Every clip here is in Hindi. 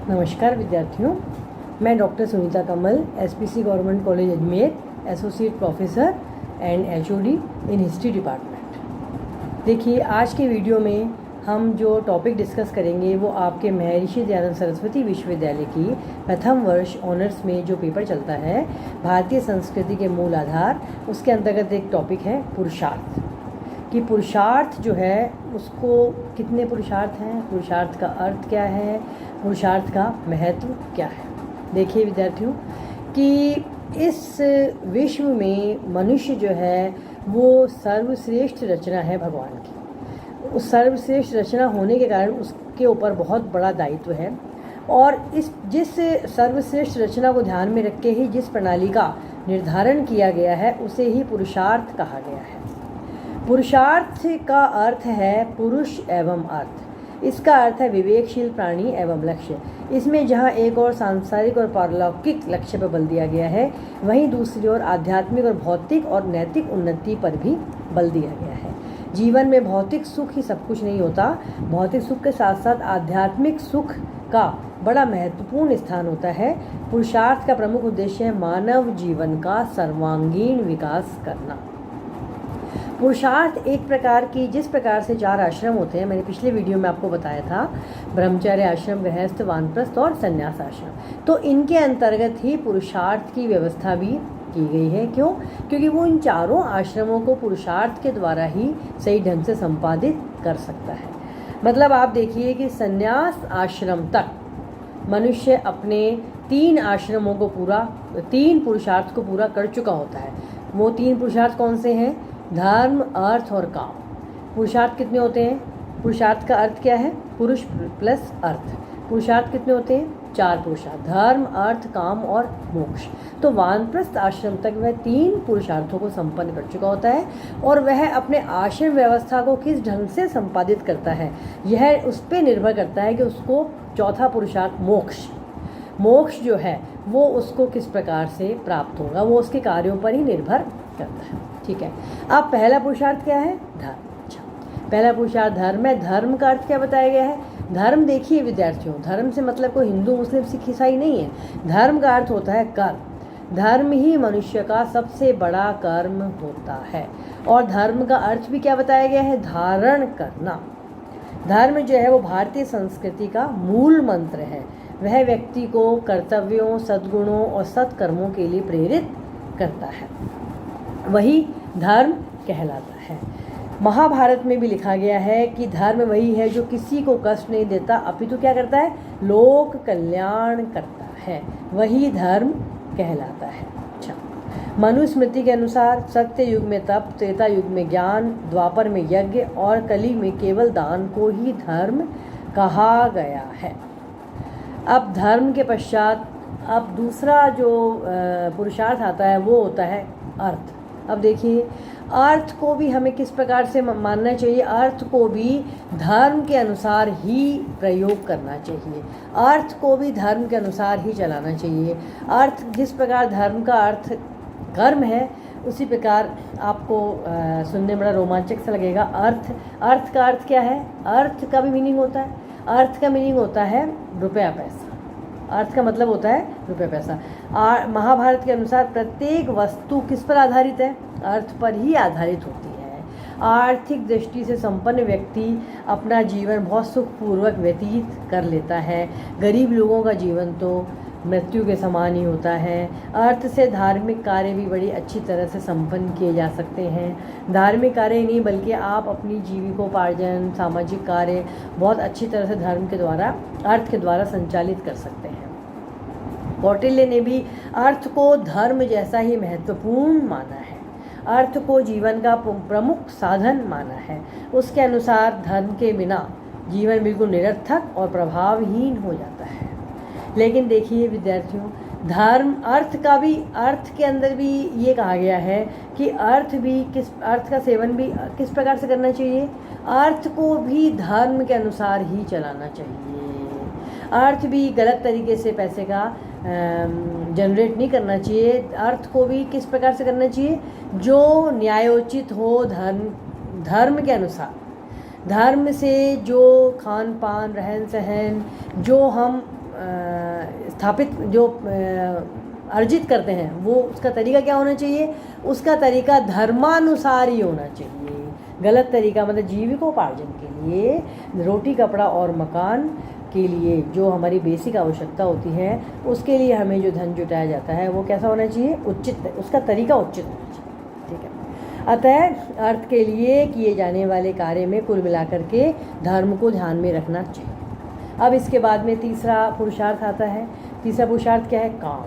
नमस्कार विद्यार्थियों, मैं doctor Sunita Kamal, SPC government college Ajmer, associate professor and HOD in history department. देखिए, आज के वीडियो में हम जो टॉपिक डिस्कस करेंगे वो आपके महर्षि दयानंद सरस्वती विश्वविद्यालय की प्रथम वर्ष ऑनर्स में जो पेपर चलता है, भारतीय संस्कृति के मूल आधार, उसके अंतर्गत एक टॉपिक है पुरुषार्थ। कि पुरुषार्थ जो है उसको कितने पुरुषार्थ हैं, पुरुषार्थ का अर्थ क्या है, पुरुषार्थ का महत्व क्या है। देखिए विद्यार्थियों कि इस विश्व में मनुष्य जो है वो सर्वश्रेष्ठ रचना है भगवान की। उस सर्वश्रेष्ठ रचना होने के कारण उसके ऊपर बहुत बड़ा दायित्व है, और जिस सर्वश्रेष्ठ रचना को ध्यान में रख के ही जिस प्रणाली का निर्धारण किया गया है उसे ही पुरुषार्थ कहा गया है। पुरुषार्थ का अर्थ है पुरुष एवं अर्थ। इसका अर्थ है विवेकशील प्राणी एवं लक्ष्य। इसमें जहाँ एक और सांसारिक और पारलौकिक लक्ष्य पर बल दिया गया है, वहीं दूसरी ओर आध्यात्मिक और भौतिक और नैतिक उन्नति पर भी बल दिया गया है। जीवन में भौतिक सुख ही सब कुछ नहीं होता, भौतिक सुख के साथ साथ आध्यात्मिक सुख का बड़ा महत्वपूर्ण स्थान होता है। पुरुषार्थ का प्रमुख उद्देश्य है मानव जीवन का सर्वांगीण विकास करना। पुरुषार्थ एक प्रकार की, जिस प्रकार से 4 आश्रम होते हैं, मैंने पिछले वीडियो में आपको बताया था, ब्रह्मचर्य आश्रम, गृहस्थ, वानप्रस्थ और संन्यास आश्रम, तो इनके अंतर्गत ही पुरुषार्थ की व्यवस्था भी की गई है। क्यों? क्योंकि वो इन चारों आश्रमों को पुरुषार्थ के द्वारा ही सही ढंग से संपादित कर सकता है। मतलब आप देखिए कि संन्यास आश्रम तक मनुष्य अपने 3 आश्रमों को 3 पुरुषार्थ को पूरा कर चुका होता है। वो 3 पुरुषार्थ कौन से हैं? धर्म, अर्थ और काम। पुरुषार्थ कितने होते हैं? पुरुषार्थ का अर्थ क्या है? पुरुष प्लस अर्थ। पुरुषार्थ कितने होते हैं? 4 पुरुषार्थ, धर्म, अर्थ, काम और मोक्ष। तो वानप्रस्थ आश्रम तक वह 3 पुरुषार्थों को संपन्न कर चुका होता है, और वह अपने आश्रम व्यवस्था को किस ढंग से संपादित करता है, यह उस पर निर्भर करता है कि उसको चौथा पुरुषार्थ मोक्ष जो है वो उसको किस प्रकार से प्राप्त होगा, वो उसके कार्यों पर ही निर्भर करता है। ठीक है। अब पहला पुरुषार्थ क्या है? धर्म। अच्छा, पहला पुरुषार्थ धर्म है। धर्म का अर्थ क्या बताया गया है? धर्म देखिए विद्यार्थियों, धर्म से मतलब कोई हिंदू, मुस्लिम, सिख, ईसाई नहीं है। धर्म का अर्थ होता है कर्म। धर्म ही मनुष्य का सबसे बड़ा कर्म होता है। और धर्म का अर्थ भी क्या बताया गया है? धारण करना। धर्म जो है वो भारतीय संस्कृति का मूल मंत्र है। वह व्यक्ति को कर्तव्यों, सद्गुणों और सत्कर्मों के लिए प्रेरित करता है, वही धर्म कहलाता है। महाभारत में भी लिखा गया है कि धर्म वही है जो किसी को कष्ट नहीं देता, अपितु क्या करता है? लोक कल्याण करता है, वही धर्म कहलाता है। अच्छा, मनुस्मृति के अनुसार सत्य युग में तप, त्रेता युग में ज्ञान, द्वापर में यज्ञ और कली में केवल दान को ही धर्म कहा गया है। अब धर्म के पश्चात अब दूसरा जो पुरुषार्थ आता है वो होता है अर्थ। अब देखिए, अर्थ को भी हमें किस प्रकार से मानना चाहिए? अर्थ को भी धर्म के अनुसार ही प्रयोग करना चाहिए, अर्थ को भी धर्म के अनुसार ही चलाना चाहिए। अर्थ जिस प्रकार धर्म का अर्थ कर्म है, उसी प्रकार आपको सुनने में बड़ा रोमांचक सा लगेगा। अर्थ का अर्थ क्या है? अर्थ का भी मीनिंग होता है। अर्थ का मीनिंग होता है रुपया पैसा। अर्थ का मतलब होता है रुपया पैसा। महाभारत के अनुसार प्रत्येक वस्तु किस पर आधारित है? अर्थ पर ही आधारित होती है। आर्थिक दृष्टि से संपन्न व्यक्ति अपना जीवन बहुत सुखपूर्वक व्यतीत कर लेता है। गरीब लोगों का जीवन तो मृत्यु के समान ही होता है। अर्थ से धार्मिक कार्य भी बड़ी अच्छी तरह से संपन्न किए जा सकते हैं। धार्मिक कार्य नहीं बल्कि आप अपनी जीविकोपार्जन, सामाजिक कार्य बहुत अच्छी तरह से धर्म के द्वारा, अर्थ के द्वारा संचालित कर सकते हैं। कौटिल्य ने भी अर्थ को धर्म जैसा ही महत्वपूर्ण माना है, अर्थ को जीवन का प्रमुख साधन माना है। उसके अनुसार धर्म के बिना जीवन बिल्कुल निरर्थक और प्रभावहीन हो जाता है। लेकिन देखिए विद्यार्थियों, धर्म अर्थ के अंदर भी ये कहा गया है कि अर्थ का सेवन भी किस प्रकार से करना चाहिए? अर्थ को भी धर्म के अनुसार ही चलाना चाहिए। अर्थ भी गलत तरीके से पैसे का जनरेट नहीं करना चाहिए। अर्थ को भी किस प्रकार से करना चाहिए? जो न्यायोचित हो धर्म के अनुसार। धर्म से जो खान पान, रहन सहन, जो हम स्थापित जो अर्जित करते हैं वो उसका तरीका क्या होना चाहिए? उसका तरीका धर्मानुसार ही होना चाहिए। गलत तरीका मतलब जीविकोपार्जन के लिए, रोटी कपड़ा और मकान के लिए जो हमारी बेसिक आवश्यकता होती है, उसके लिए हमें जो धन जुटाया जाता है वो कैसा होना चाहिए? उचित, उसका तरीका उचित होना चाहिए। ठीक है। अतः अर्थ के लिए किए जाने वाले कार्य में कुल मिलाकर के धर्म को ध्यान में रखना चाहिए। अब इसके बाद में तीसरा पुरुषार्थ आता है। तीसरा पुरुषार्थ क्या है? काम।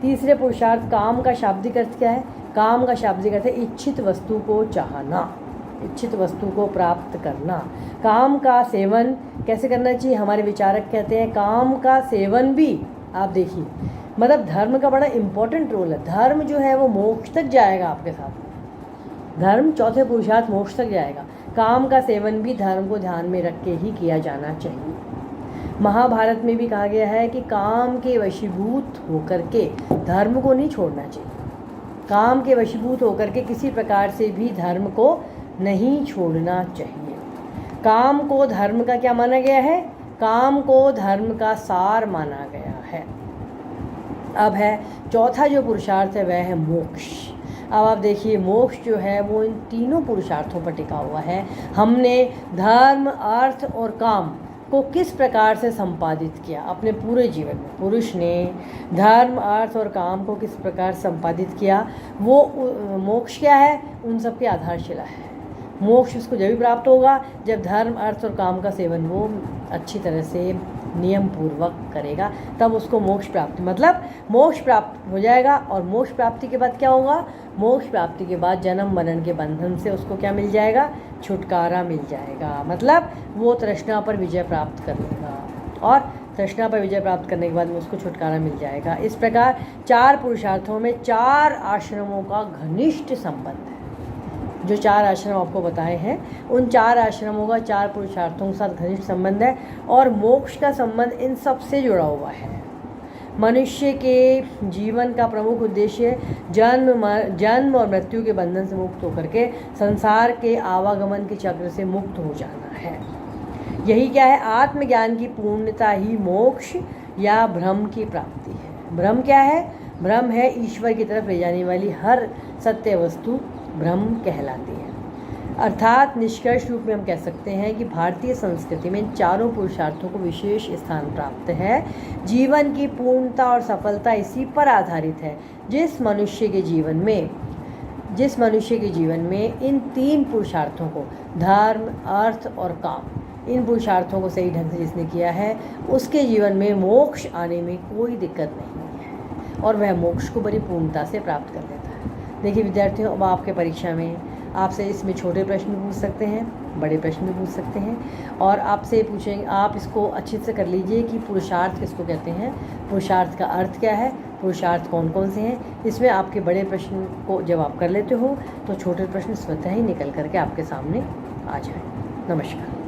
तीसरे पुरुषार्थ काम का शाब्दिक अर्थ क्या है? काम का शाब्दिक अर्थ है इच्छित वस्तु को चाहना, इच्छित वस्तु को प्राप्त करना। काम का सेवन कैसे करना चाहिए? हमारे विचारक कहते हैं काम का सेवन भी, आप देखिए, मतलब धर्म का बड़ा इम्पोर्टेंट रोल है। धर्म जो है वो मोक्ष तक जाएगा आपके साथ। धर्म, चौथे पुरुषार्थ, मोक्ष तक जाएगा। काम का सेवन भी धर्म को ध्यान में रख के ही किया जाना चाहिए। महाभारत में भी कहा गया है कि काम के वशीभूत होकर के धर्म को नहीं छोड़ना चाहिए। काम के वशीभूत होकर के किसी प्रकार से भी धर्म को नहीं छोड़ना चाहिए। काम को धर्म का क्या माना गया है? काम को धर्म का सार माना गया है। अब है चौथा जो पुरुषार्थ है वह है मोक्ष। अब आप देखिए, मोक्ष जो है वो इन तीनों पुरुषार्थों पर टिका हुआ है। हमने धर्म, अर्थ और काम को किस प्रकार से संपादित किया अपने पूरे जीवन में। पुरुष ने धर्म, अर्थ और काम को किस प्रकार संपादित किया, वो मोक्ष क्या है? उन सब की आधारशिला है। मोक्ष उसको जब भी प्राप्त होगा जब धर्म, अर्थ और काम का सेवन वो अच्छी तरह से नियम पूर्वक करेगा, तब उसको मोक्ष प्राप्ति, मतलब मोक्ष प्राप्त हो जाएगा। और मोक्ष प्राप्ति के बाद क्या होगा? मोक्ष प्राप्ति के बाद जन्म मरण के बंधन से उसको क्या मिल जाएगा? छुटकारा मिल जाएगा। मतलब वो तृष्णा पर विजय प्राप्त कर लेगा, और तृष्णा पर विजय प्राप्त करने के बाद में उसको छुटकारा मिल जाएगा। इस प्रकार चार पुरुषार्थों में चार आश्रमों का घनिष्ठ संबंध है। जो चार आश्रम आपको बताए हैं, उन चार आश्रमों का चार पुरुषार्थों के साथ घनिष्ठ संबंध है, और मोक्ष का संबंध इन सब से जुड़ा हुआ है। मनुष्य के जीवन का प्रमुख उद्देश्य जन्म और मृत्यु के बंधन से मुक्त होकर के संसार के आवागमन के चक्र से मुक्त हो जाना है। यही क्या है? आत्मज्ञान की पूर्णता ही मोक्ष या ब्रह्म की प्राप्ति है। ब्रह्म क्या है? ब्रह्म है ईश्वर की तरफ ले जाने वाली हर सत्य वस्तु ब्रह्म कहलाती है। अर्थात निष्कर्ष रूप में हम कह सकते हैं कि भारतीय संस्कृति में चारों पुरुषार्थों को विशेष स्थान प्राप्त है। जीवन की पूर्णता और सफलता इसी पर आधारित है। जिस मनुष्य के जीवन में इन तीन पुरुषार्थों को, धर्म, अर्थ और काम, इन पुरुषार्थों को सही ढंग से जिसने किया है, उसके जीवन में मोक्ष आने में कोई दिक्कत नहीं है, और वह मोक्ष को बड़ी पूर्णता से प्राप्त कर लेता है। देखिए विद्यार्थियों, अब आपके परीक्षा में आपसे इसमें छोटे प्रश्न भी पूछ सकते हैं, बड़े प्रश्न भी पूछ सकते हैं, और आपसे पूछेंगे, आप इसको अच्छे से कर लीजिए कि पुरुषार्थ किसको कहते हैं, पुरुषार्थ का अर्थ क्या है, पुरुषार्थ कौन कौन से हैं। इसमें आपके बड़े प्रश्न को जब आप कर लेते हो तो छोटे प्रश्न स्वतः ही निकल करके आपके सामने आ जाए। नमस्कार।